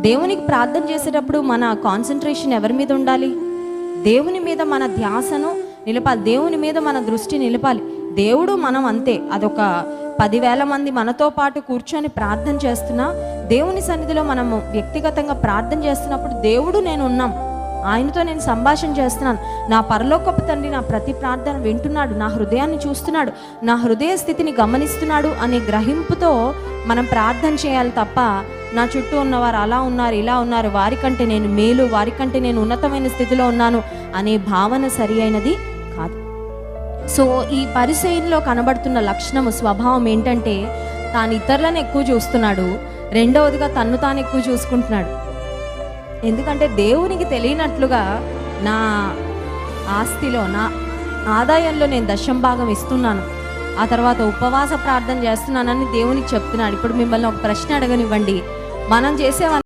దేవునికి ప్రార్థన చేసేటప్పుడు మన కాన్సన్ట్రేషన్ ఎవరి మీద ఉండాలి? దేవుని మీద మన ధ్యాసను నిలపాలి, దేవుని మీద మన దృష్టి నిలపాలి. దేవుడు మనం అంతే. అదొక 10,000 మంది మనతో పాటు కూర్చొని ప్రార్థన చేస్తున్నా, దేవుని సన్నిధిలో మనము వ్యక్తిగతంగా ప్రార్థన చేస్తున్నప్పుడు దేవుడు నేను ఉన్నాం, ఆయనతో నేను సంభాషణ చేస్తున్నాను, నా పరలోకపు తండ్రి నా ప్రతి ప్రార్థన వింటున్నాడు, నా హృదయాన్ని చూస్తున్నాడు, నా హృదయ స్థితిని గమనిస్తున్నాడు అనే గ్రహింపుతో మనం ప్రార్థన చేయాలి తప్ప, నా చుట్టూ ఉన్నవారు అలా ఉన్నారు ఇలా ఉన్నారు, వారికంటే నేను మేలు, వారికంటే నేను ఉన్నతమైన స్థితిలో ఉన్నాను అనే భావన సరి అయినది కాదు. సో ఈ పరిసయ్యుల్లో కనబడుతున్న లక్షణము, స్వభావం ఏంటంటే తాను ఇతరులను ఎక్కువ చూస్తున్నాడు, రెండవదిగా తన్ను తాను ఎక్కువ చూసుకుంటున్నాడు. ఎందుకంటే దేవునికి తెలియనట్లుగా నా ఆస్తిలో, నా ఆదాయంలో నేను 10% ఇస్తున్నాను, ఆ తర్వాత ఉపవాస ప్రార్థన చేస్తున్నానని దేవునికి చెప్తున్నాడు. ఇప్పుడు మిమ్మల్ని ఒక ప్రశ్న అడగనివ్వండి, మనం చేసే